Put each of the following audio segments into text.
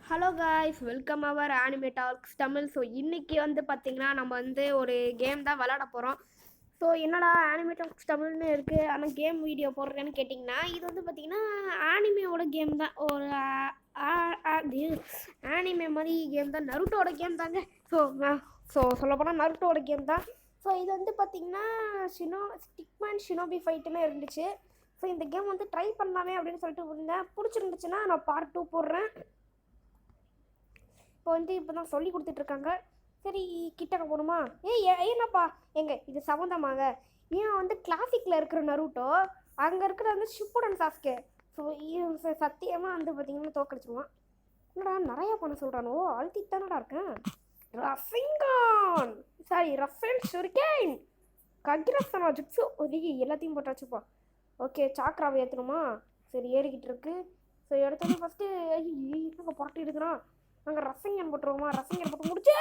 Hello guys, welcome அவர் anime tax Tamil. So இன்றைக்கி வந்து பார்த்திங்கன்னா நம்ம வந்து ஒரு கேம் தான் விளாட போகிறோம். ஸோ என்னடா ஆனிமே டாக்ஸ் தமிழ்னு இருக்குது, ஆனால் கேம் வீடியோ போடுறேன்னு கேட்டிங்கன்னா, இது வந்து பார்த்திங்கன்னா ஆனிமேவோட கேம் தான். ஒரு ஆனிமே மாதிரி கேம் தான், நருட்டோட கேம் தாங்க. ஸோ சொல்லப்போனால் நருட்டோட கேம் தான். ஸோ இது வந்து பார்த்திங்கன்னா ஸ்டிக்மேன் ஷினோபி ஃபைட்டுன்னு இருந்துச்சு. ஸோ இந்த கேம் வந்து ட்ரை பண்ணலாமே அப்படின்னு சொல்லிட்டு இருந்தேன். பிடிச்சிருந்துச்சுன்னா நான் பார்ட் 2 போடுறேன். இப்போ தான் சொல்லி கொடுத்துட்ருக்காங்க. சரி, கிட்டக்க போகணுமா? ஏன்னப்பா இது சம்மந்தமாங்க. ஏன் வந்து கிளாசிக்கில் இருக்கிற நருட்டோ, அங்கே இருக்கிற வந்து ஷிப்புடன் சாஸ்கே. ஸோ சத்தியமாக வந்து பார்த்தீங்கன்னா தோக்கடிச்சிருவான். என்னடா நிறையா பண்ண சொல்கிறானோ, அழுத்திட்டு தானடா இருக்கேன். ரஃபிங்கான் சாரி ரஃபேல் ஷுரிகேன் ககிரசனா ஜுட்ஸு எல்லாத்தையும் போட்டாச்சுப்பா. ஓகே, சாக்ராவை ஏற்றணுமா? சரி, ஏறிக்கிட்டு இருக்கு. ஸோ எடுத்தோன்னே ஃபஸ்ட்டு என்னங்க புரட்டி எடுக்கிறான். நாங்கள் ரஃபிங்கன் போட்டுருவோமா? ரஃபிங்கன் போட்டு முடிச்சே.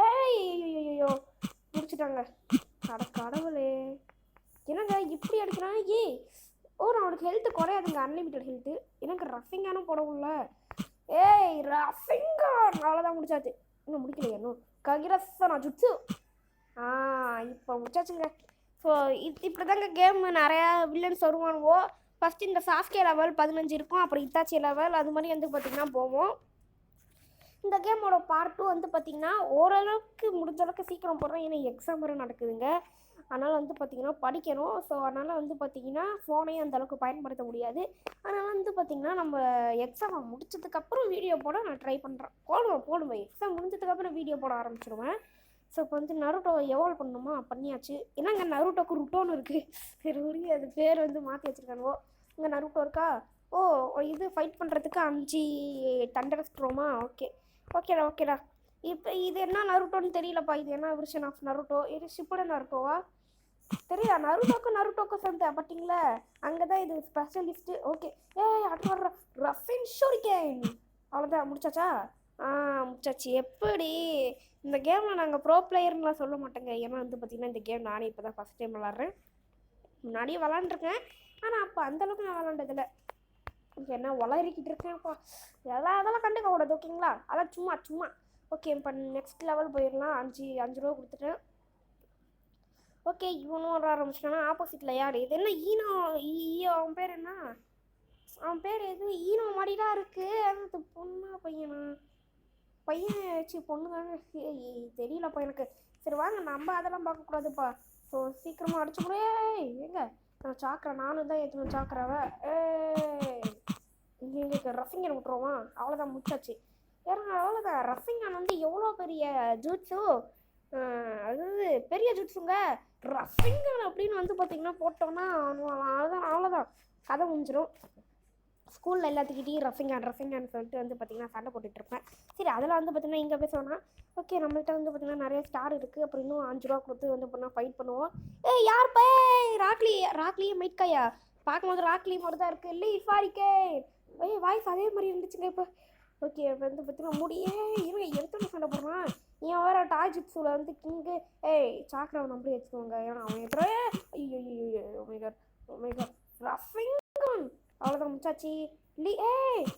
ஐயோ முடிச்சுட்டாங்க. கடவுளே, என்னங்க இப்படி அடிக்கிறான்? நான் அவனுக்கு ஹெல்த்து குறையாதுங்க, அன்லிமிட்டட் ஹெல்த்து. எனக்கு ரஃபிங்கானும் போடவும்ல. ரஃபிங்கான் அவ்வளோதான், முடிச்சாச்சு. இன்னும் முடிக்கலையா? இன்னும் ககிரசனா ஜுட்ஸு. இப்போ முடிச்சாச்சுங்க. ஸோ இப்படி தாங்க கேம். நிறையா வில்லன்ஸ் வருவானுவோ. ஃபஸ்ட்டு இந்த சாஸ்கே லெவல் 15 இருக்கும், அப்புறம் இத்தாச்சி லெவல் அது மாதிரி வந்து பார்த்திங்கன்னா போவோம். இந்த கேமோட பார்ட் 2 வந்து பார்த்திங்கன்னா ஓரளவுக்கு முடிஞ்ச அளவுக்கு சீக்கிரம் போடுறேன். ஏன்னா எக்ஸாம் வரை நடக்குதுங்க. அதனால் வந்து பார்த்திங்கன்னா படிக்கணும். ஸோ அதனால் வந்து பார்த்திங்கன்னா ஃபோனையும் அந்தளவுக்கு பயன்படுத்த முடியாது. அதனால் வந்து பார்த்திங்கன்னா நம்ம எக்ஸாமை முடிச்சதுக்கப்புறம் வீடியோ போட நான் ட்ரை பண்ணுறேன். போடுவேன். எக்ஸாம் முடிஞ்சதுக்கப்புறம் வீடியோ போட ஆரம்பிச்சிடுவேன். ஸோ இப்போ வந்து நருட்டோ எவால்வ் பண்ணணுமா? பண்ணியாச்சு. என்னங்க நருட்டோக்கு ருட்டோன்னு இருக்குது. சரி, அது பேர் வந்து மாற்றி வச்சுருக்கானுவோ. இங்கே நருட்டோ இருக்கா? இது ஃபைட் பண்ணுறதுக்கு 5 தண்டர் ஸ்ட்ரோமா? ஓகேடா. இப்போ இது என்ன நருட்டோன்னு தெரியலப்பா. இது என்ன வெர்ஷன் ஆஃப் நருட்டோ? இது ஷிப்புடன் நருட்டோவா? தெரியா? நருட்டோக்கும் சேர்ந்து பார்த்தீங்களா? அங்கே தான் இது ஸ்பெஷலிஸ்ட்டு. ஓகே, அடுத்த ரஃபின் ஷூரிகேன். அவ்வளோதான், முடிச்சாச்சா? முடிச்சாச்சு. எப்படி இந்த கேமில் நாங்கள் ப்ரோ பிளேயர்லாம் சொல்ல மாட்டேங்க. ஏன்னா வந்து பார்த்திங்கன்னா இந்த கேம் நானே இப்போ தான் ஃபஸ்ட் டைம் விளாட்றேன். முன்னாடியே விளாண்டுருக்கேன், ஆனால் அப்போ அந்தளவுக்கு நான் விளாண்டதில்லை. என்ன வளரிக்கிட்டு இருக்கேன்ப்பா. அதெல்லாம் கண்டுக்க கூடாது, ஓகேங்களா? அதான் சும்மா. ஓகே, இப்போ நெக்ஸ்ட் லெவல் போயிடலாம். 5 ரூபா கொடுத்துட்டேன். ஓகே, இவனும் வர ஆரம்பிச்சிட்டானா? ஆப்போசிட்டில் யார்? இது என்ன ஈனோ? அவன் பேர் என்ன? அவன் பேர் எது? ஈனோ மாதிரிதான் இருக்குது. அது பொண்ணா பையனா? பையன் பொண்ணு தானே, தெரியலப்பா எனக்கு. சரி வாங்க, நம்ம அதெல்லாம் பார்க்கக்கூடாதுப்பா. ஸோ சீக்கிரமாக அடிச்சு கூட. எங்க நான் சாக்கரை, நானும் தான் ஏற்றணும் சாக்கராவை. இங்கே ரஃபிங்கன் விட்டுருவோமா? அவ்வளோதான், முடிச்சாச்சு. அவ்வளோதான். ரஃபிங்கன் வந்து எவ்வளோ பெரிய ஜூட்ஸு, அதாவது பெரிய ஜூட்ஸுங்க. ரஃபிங்கன் அப்படின்னு வந்து பார்த்திங்கன்னா போட்டோன்னா அவ்வளோதான் கதை முடிஞ்சிடும். ஸ்கூலில் எல்லாத்துக்கிட்டையும் ரஃபிங்கான்னு சொல்லிட்டு வந்து பார்த்திங்கன்னா சண்டை போட்டுட்ருப்பேன். சரி, அதில் வந்து பார்த்திங்கன்னா இங்கே பேசுவோன்னா ஓகே, நம்மள்கிட்ட வந்து பார்த்திங்கன்னா நிறைய ஸ்டார் இருக்குது. அப்புறம் இன்னும் 5 ரூபா கொடுத்து வந்து பண்ணால் ஃபைட் பண்ணுவோம். யார் பே? ராக்லியே மைட்காயா? பார்க்கும்போது ராக்லி மாதிரி தான் இருக்குது. இல்லை ஃபாரிக்கே. வாய்ஸ் அதே மாதிரி இருந்துச்சுங்க இப்போ. ஓகே, இப்போ வந்து பார்த்திங்கன்னா இருங்க எடுத்துகிட்டு சண்டை போடுறான். ஏன் வேறு டாய் ஜிப்ஸில் வந்து கிங்கு. சாக்கராவை நம்பி வச்சுக்கோங்க. ஏன்னா அவன் எத்தனை ஐயோ ரஃபிங்கன். அவ்வளோதான், முடிச்சாச்சு.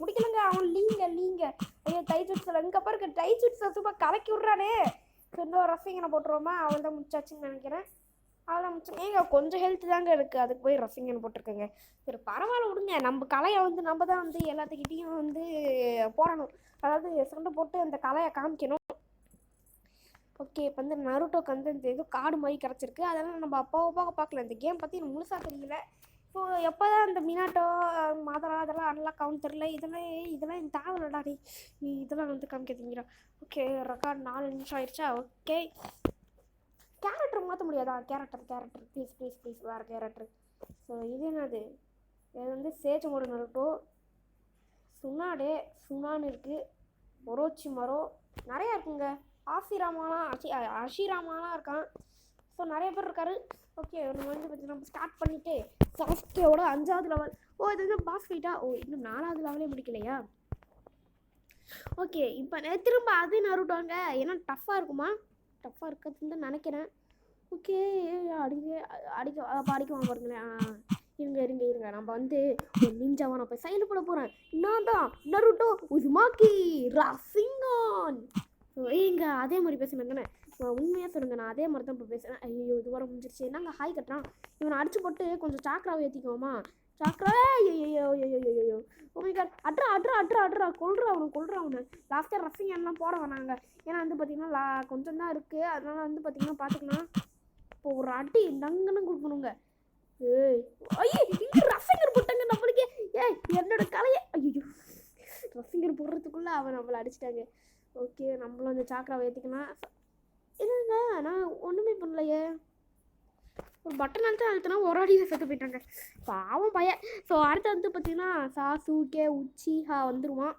முடிக்கலங்க. அவன் லீங்க. ஐயோ, டைஜுட்ஸில் இங்கே பாருங்க. டைஜுட்ஸை சும்மா கலக்கி விட்றானே. இன்னும் ரஃபிங்கனை போட்டுருவோமா? அவள் தான் முடிச்சாச்சுன்னு நினைக்கிறேன். அவ்வளோதான் முடிச்சு. கொஞ்சம் ஹெல்த் தாங்க இருக்குது, அதுக்கு போய் ரஃபிங்கன் போட்டிருக்கேங்க. சரி, பரவாயில்ல விடுங்க. நம்ம கலையை வந்து நம்ம தான் வந்து எல்லாத்துக்கிட்டையும் வந்து போடணும். அதாவது சண்டை போட்டு அந்த கலையை காமிக்கணும். ஓகே, இப்போ வந்து நருட்டோக்கு வந்து இந்த இது காடு மாதிரி கிடச்சிருக்கு. அதெல்லாம் நம்ம அப்பாவை பார்க்கல. இந்த கேம் பற்றி எனக்கு முழுசாக தெரியல. ஸோ எப்போ தான் இந்த மினாட்டோ மாதரா அதெல்லாம் அன்லாக் ஆகும் தெரில. இதெல்லாம் இந்த தேவையில்லடா. நீ இதெல்லாம் வந்து காமிக்கிறீங்களா? ஓகே, ரெக்கார்ட் 4 நிமிஷம் ஆயிடுச்சா? ஓகே, கேரக்டர் மாற்ற முடியாதா? கேரக்டர் ப்ளீஸ் வேறு கேரக்டர். ஸோ இது என்னது? இது வந்து சேஜ் மோடு நருட்டோ. சுனான்னு இருக்குது. ஒரோச்சி மரோ நிறையா இருக்குங்க. அஷிராமாலாம் இருக்கான். ஸோ நிறைய பேர் இருக்காரு. ஓகே, நம்ம வந்து நம்ம ஸ்டார்ட் பண்ணிவிட்டு சாஸ்கேவோட 5வது லெவல். இது வந்து பாஸ் ஃபைட்டா? இன்னும் 4வது லெவலே முடிக்கலையா? ஓகே, இப்போ திரும்ப அது நருட்டோங்க. ஏன்னா டஃப்பாக இருக்குமா? டஃப்பாக இருக்கிறதுன்னு தான் நினைக்கிறேன். ஓகே, அடிக்குவாங்க பாருங்களேன். இருங்க நம்ம வந்து ஒரு நிஞ்சாவா நான் போய் சைன் போட போகிறேன். நான் தான் நருட்டோ உசுமாக்கி ராசிங்கான். ஏங்க அதே மாதிரி பேசுனேன் தானே, உண்மையாக சொல்லுங்க, நான் அதே மாதிரி தான் இப்போ பேசுகிறேன். ஐயோ இது வர முடிஞ்சிருச்சு. என்னங்க ஹாய் கட்டுறான். இவனை அடிச்சு போட்டு கொஞ்சம் சாக்கராவை ஏற்றிக்குவோமா? சாக்கரா ஐயோ ஓமிகார் அட்ரா கொள்றா அவனை. லாஸ்ட்டாக ரசிங் எல்லாம் போட வேணாங்க. ஏன்னா வந்து பார்த்தீங்கன்னா கொஞ்சம் தான் இருக்குது. அதனால் வந்து பார்த்தீங்கன்னா பார்த்துக்கலாம். இப்போ ஒரு அடி நங்கன்னு கொடுக்கணுங்க. ஐயே இங்கே ரசிங்கர் போட்டாங்க நம்மளுக்கே. என்னோட கலையை ஐயோ ரசிங்கர் போடுறதுக்குள்ளே அவன் நம்மளை அடிச்சிட்டாங்க. ஓகே நம்மளும் அந்த சாக்கராவை ஏற்றிக்கலாம். இல்லைங்க நான் ஒன்றுமே பண்ணலையே, ஒரு பட்டன் அழுத்தினா ஒரு அடியில் செத்து போயிட்டாங்க. பாவம் பையன். ஸோ அடுத்து வந்து பார்த்தீங்கன்னா சாசுகே உச்சிஹா வந்துடுவான்.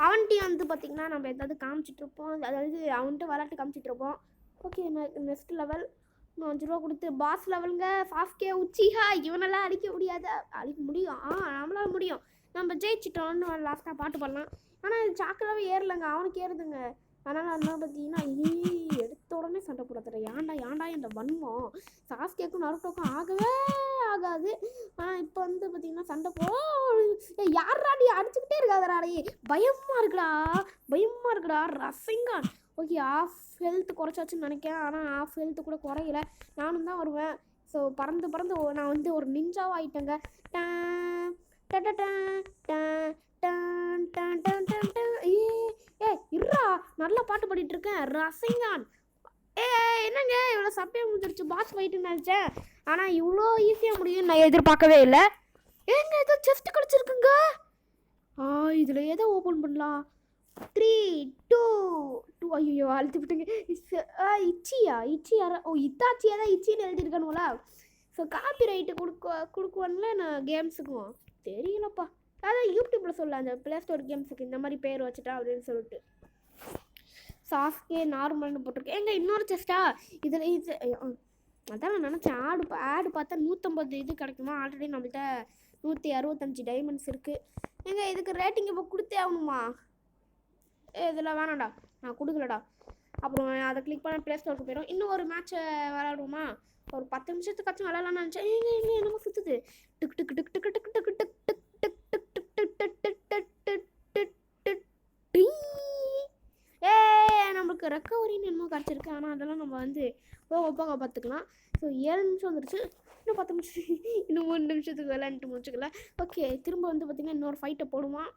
அவன்கிட்ட வந்து பார்த்தீங்கன்னா நம்ம ஏதாவது காமிச்சிட்ருப்போம், அதாவது அவன்கிட்ட விளையாட்டு காமிச்சிட்ருப்போம். ஓகே நெக்ஸ்ட் லெவல் 5 ரூபா கொடுத்து பாஸ் லெவலுங்க. சாஸ்கே உச்சிஹா இவனெல்லாம் அடிக்க முடியாது. அடிக்க முடியும், நம்மளால முடியும். நம்ம ஜெயிச்சிட்டோம்னு லாஸ்ட்டாக பாட்டு பாடலாம். ஆனால் இது சாக்கராகவே ஏறலைங்க, அவனுக்கு ஏறுதுங்க. அதனால் என்ன பார்த்தீங்கன்னா எடுத்த உடனே சண்டை போடுறதுல ஏன்டா என்ற வன்மம் சாஸ்கேக்கும் நருட்டோக்கும் ஆகவே ஆகாது. ஆனால் இப்போ வந்து பார்த்தீங்கன்னா சண்டை யாராடி அடிச்சுக்கிட்டே இருக்காதராடி, பயமாக இருக்குடா ரசிங்கான். ஓகே ஆஃப் ஹெல்த் குறைச்சாச்சுன்னு நினைக்கிறேன். ஆனால் ஆஃப் ஹெல்த்து கூட குறையல, நானும் தான் வருவேன். ஸோ பறந்து நான் வந்து ஒரு நிஞ்சாவும் ஆகிட்டேங்க. இருறா நல்லா பாட்டு பாடிட்டு இருக்கேன் ரசிங்கான். என்னங்க இவ்வளோ சப்பையாக முடிஞ்சிருச்சு பாஸ் ஃபைட்டுன்னு நினச்சேன். ஆனால் இவ்வளோ ஈஸியாக முடியும்னு நான் எதிர்பார்க்கவே இல்லை. ஏங்க ஏதோ செஸ்ட் கிடச்சிருக்குங்க. இதில் எதை ஓப்பன் பண்ணலாம்? 3 2 2 ஐயோ அழுத்தி விட்டுங்க. இச்சியா இத்தாச்சியாக தான் இச்சின்னு எழுதியிருக்கானுங்களா? ஸோ காப்பி ரைட்டு கொடுக்குவான்ல நான் கேம்ஸுக்கும் தெரியலப்பா. அதான் யூடியூப்பில் சொல்ல அந்த ப்ளே ஸ்டோர் கேம்ஸுக்கு இந்த மாதிரி பேர் வச்சுட்டா அப்படின்னு சொல்லிட்டு சாஸ்கே நார்மல்னு போட்டிருக்கேன். எங்க இன்னொரு செஸ்டா இதில் இது அதான் நான் நினச்சேன். ஆடு பார்த்தா 150 இது கிடைக்குமா? ஆல்ரெடி நம்மள்கிட்ட 165 டைமண்ட்ஸ் இருக்குது. எங்க இதுக்கு ரேட்டிங் இப்போ கொடுத்தே ஆகணுமா? இதில் வேணாம்டா, நான் கொடுக்கலடா. அப்புறம் அதை கிளிக் பண்ண ப்ளே ஸ்டோருக்கு போயிடும். இன்னும் ஒரு மேட்ச்சை விளையாடுவோமா? ஒரு 10 நிமிஷத்துக்காச்சும் விளையாடலாம்னு நினச்சேன். எங்க என்னமோ சுற்றுது. Tick tick tick tick tick tick tick tick நம்மளுக்கு ரெக்கவரின்னு என்னமோ கிடச்சிருக்கு. ஆனால் அதெல்லாம் நம்ம வந்து போக பார்த்துக்கலாம். ஸோ 7 நிமிஷம் வந்துருச்சு. இன்னும் 10 நிமிஷம், இன்னும் 3 நிமிஷத்துக்கு விளையாண்டுட்டு முடிச்சுக்கலாம். ஓகே திரும்ப வந்து பார்த்திங்கன்னா இன்னொரு ஃபைட்டை போடுவான்.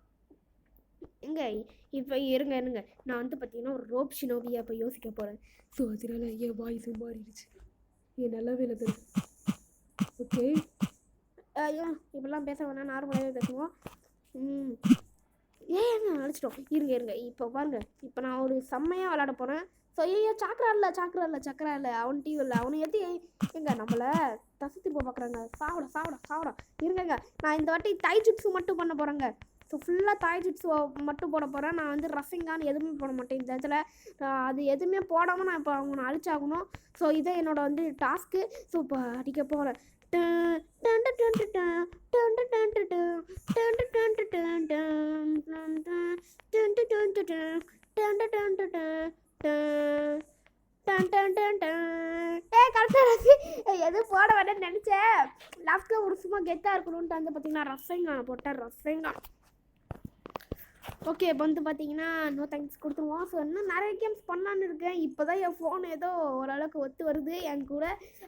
எங்க இப்போ இருங்க நான் வந்து பார்த்தீங்கன்னா ஒரு ரோப் ஷினோபியா இப்போ யோசிக்க போகிறேன். ஸோ அதனால என் வாய்ஸ் மாறிடுச்சு. நல்லாவே இல்லை. ஓகே ஐயோ இப்படிலாம் பேச வேணாம், நார்மலாகவே பேசுவோம். ஏங்க அழைச்சிட்டோம். இருங்க இப்போ பாருங்க, இப்போ நான் ஒரு செம்மையாக விளையாட போகிறேன். ஸோ ஐயோ சக்கரா இல்லை அவன்கிட்டையும் இல்லை. அவனை எது எங்க நம்மளை தசை திரும்ப பார்க்குறாங்க. சாவடா இருங்க. நான் இந்த வாட்டி தைஜுட்ஸு மட்டும் பண்ண போகிறேங்க. ஸோ ஃபுல்லாக தாய்ஜுட்ஸு மட்டும் போட போகிறேன். நான் வந்து ரசிங்கான்னு எதுவுமே போட மாட்டேன் இந்த இடத்துல. அது எதுவுமே போடாமல் நான் இப்போ அவனை அழிச்சாகணும். ஸோ இதை என்னோட வந்து டாஸ்க்கு. ஸோ இப்போ அடிக்க போகிறேன். எது போட வேண்டாம்னு நினைச்சேன். லாஸ்ட்ல ஒரு சும்மா கெத்தா இருக்கணும்ட்டு வந்து பார்த்தீங்கன்னா ரசங்கான போட்டேன். ரசங்கான் ஓகே இப்போ வந்து பார்த்தீங்கன்னா நோ தேங்க்ஸ் கொடுத்துருவோம். ஸோ இன்னும் நிறைய கேம்ஸ் பண்ணலான்னு இருக்கேன். இப்போ தான் என் ஃபோன் ஏதோ ஓரளவுக்கு ஒத்து வருது என் கூட.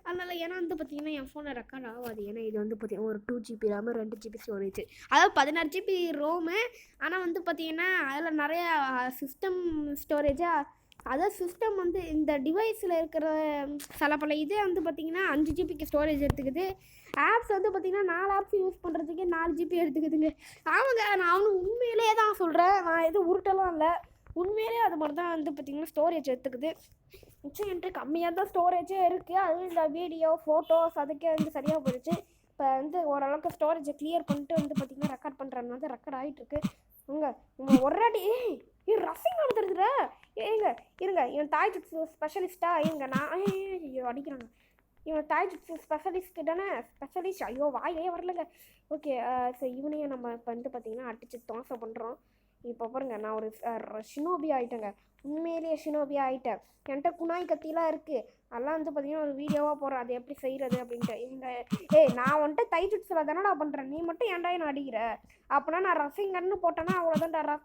அதனால் ஏன்னா வந்து பார்த்தீங்கன்னா என் ஃபோனில் ரெக்கார்ட் ஆகாது. ஏன்னா இது வந்து பார்த்தீங்கன்னா ஒரு 2 GB RAM 2 GB ஸ்டோரேஜ், அதாவது 16 GB ரோமு. ஆனால் வந்து பார்த்தீங்கன்னா அதில் நிறையா சிஸ்டம் ஸ்டோரேஜாக, அதாவது சிஸ்டம் வந்து இந்த டிவைஸில் இருக்கிற பல இதே வந்து பார்த்திங்கன்னா 5 GBக்கு ஸ்டோரேஜ் எடுத்துக்குது. ஆப்ஸ் வந்து பார்த்திங்கன்னா 4 ஆப்ஸ் யூஸ் பண்ணுறதுக்கே 4 GB எடுத்துக்குதுங்க. ஆமாங்க நான் அவனு உண்மையிலே தான் சொல்கிறேன், நான் எதுவும் உருட்டெல்லாம் இல்லை, உண்மையிலே அது மாதிரி தான் வந்து பார்த்திங்கன்னா ஸ்டோரேஜ் எடுத்துக்குது. மிச்சம் என்கிட்ட கம்மியாக தான் ஸ்டோரேஜே இருக்குது. அதுவும் இந்த வீடியோ ஃபோட்டோஸ் அதுக்கே வந்து சரியாக போயிடுச்சு. இப்போ வந்து ஓரளவுக்கு ஸ்டோரேஜை கிளியர் பண்ணிட்டு வந்து பார்த்திங்கன்னா ரெக்கார்ட் பண்ணுறேன்னு வந்து ரெக்கார்ட் ஆகிட்டுருக்கு. உங்கள் ஒரடி ரசிங் நடத்துறதுல ஏங்க இருங்க. இவன் தாய்ஜுட்ஸு ஸ்பெஷலிஸ்ட்டா? இருங்க நான் ஐயோ அடிக்கிறாங்க. இவன் தாய்ஜுட்ஸு ஸ்பெஷலிஸ்ட்டு தானே? ஸ்பெஷலிஸ்ட் ஐயோ வாயே வரலங்க. ஓகே ஸோ இவனையும் நம்ம இப்போ வந்து பார்த்திங்கன்னா அடித்து தோசை பண்ணுறோம். இப்போ பாருங்க நான் ஒரு ஷினோபி ஆகிட்டேங்க. உண்மையிலேயே ஷினோபி ஆகிட்டேன். என்கிட்ட குனாய் கத்திலாம் இருக்குது. அதெல்லாம் வந்து பார்த்தீங்கன்னா ஒரு வீடியோவாக போடுறேன் அது எப்படி செய்கிறது அப்படின்ட்டு. நான் வந்துட்டு தைஜுட்ஸில் தானே நான் பண்ணுறேன். நீ மட்டும் ஏன்டா என்ன அடிக்கிற? அப்படின்னா நான் ரசங்கன்னு போட்டேன்னா அவ்வளோதான்டா.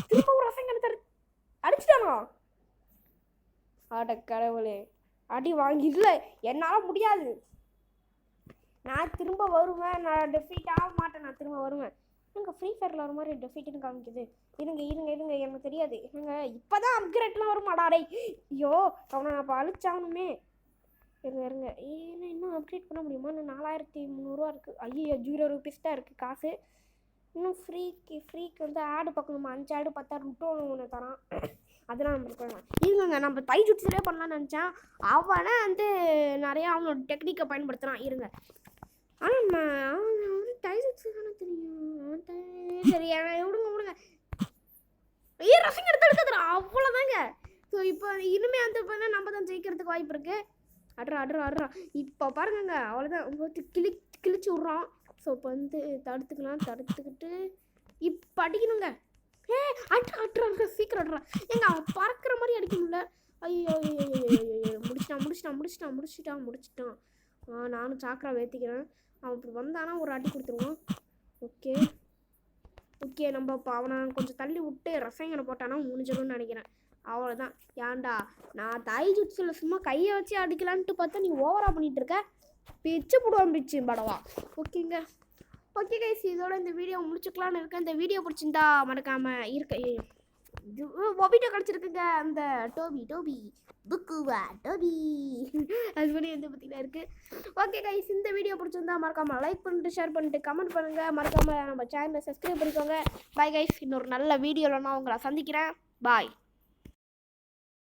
திரும்ப ஒரு ரசங்கன்னு அடிச்சிட்டானோ? ஆட கடவுளே, அடி வாங்கி இல்லை, என்னால் முடியாது. நான் திரும்ப வருவேன். நான் டெஃபீட் ஆக மாட்டேன். நான் திரும்ப வருவேன். எனக்கு ஃப்ரீ ஃபயரில் ஒரு மாதிரி டெஃபீட்டுன்னு காமிக்குது. இருங்க எனக்கு தெரியாது. என்னங்க இப்போ தான் அப்கிரேட்லாம் வருமாடா? டே ஐயோ, அவனை நான் இப்போ அழிச்சாகணுமே. இருங்க இன்னும் அப்கிரேட் பண்ண முடியுமா? இன்னும் 4300 இருக்குது. ஐயோ 0 ரூபீஸ் தான் இருக்குது காசு. இன்னும் ஃப்ரீக்கு வந்து ஆடு பார்க்கணுமா? 5 ஆடு 10 ஆடு விட்டு ஒன்று தரான். அதெல்லாம் நம்மளுக்கு வேணாம். இருங்க நம்ம தைஜுட்ஸிலே பண்ணலான்னு நினச்சேன். அவனை வந்து நிறையா அவனோட டெக்னிக்கை பயன்படுத்துகிறான். இருங்க ஆனால் தைஜுட்ஸு தானே தெரியும். சரி விடுங்க. ஐயோ ரசம் எடுத்துடுறா, அவ்வளோதாங்க. ஸோ இப்போ இனிமேல் வந்து பார்த்தா நம்ம தான் ஜெயிக்கிறதுக்கு வாய்ப்பு இருக்குது. அட்ரா இப்போ பாருங்க, அவ்வளோதான். கிழிச்சு விட்றான். ஸோ இப்போ வந்து தடுத்துக்கிட்டு இப்போ அடிக்கணுங்க. அட்ரா சீக்கிரம் அட்ரா. அவன் பறக்கிற மாதிரி அடிக்க முடியல. ஐயோ முடிச்சிட்டான். நானும் சாக்கரா வேத்திக்கிறேன். அவன் இப்படி வந்தானா ஒரு அடி கொடுத்துருவான். ஓகே நம்ம இப்போ அவனை கொஞ்சம் தள்ளி விட்டு ரசாயனை போட்டானா முடிஞ்சிடும்னு நினைக்கிறேன். அவ்வளோதான். ஏன்டா நான் தைஜுட்ஸில் சும்மா கையை வச்சு அடிக்கலான்ட்டு பார்த்தா நீ ஓவராக பண்ணிகிட்டு இருக்க. பிச்சு போடுவான் படவா. ஓகே கைஸ், இதோட இந்த வீடியோ முடிச்சுக்கலான்னு இருக்கேன். இந்த வீடியோ பிடிச்சிருந்தா மறக்காமல் ஒபிட்டோ கிடச்சிருக்குங்க. அந்த டோபி புக்குவா டோபி அது மாதிரி வந்து பார்த்தீங்கன்னா இருக்குது. ஓகே கைஸ், இந்த வீடியோ பிடிச்சிருந்தா மறக்காமல் லைக் பண்ணிட்டு ஷேர் பண்ணிட்டு கமெண்ட் பண்ணுங்கள். மறக்காமல் நம்ம சேனலை சப்ஸ்கிரைப் பண்ணிக்கோங்க. பாய் கைஸ், இன்னொரு நல்ல வீடியோவில் நான் உங்களை சந்திக்கிறேன். பாய்.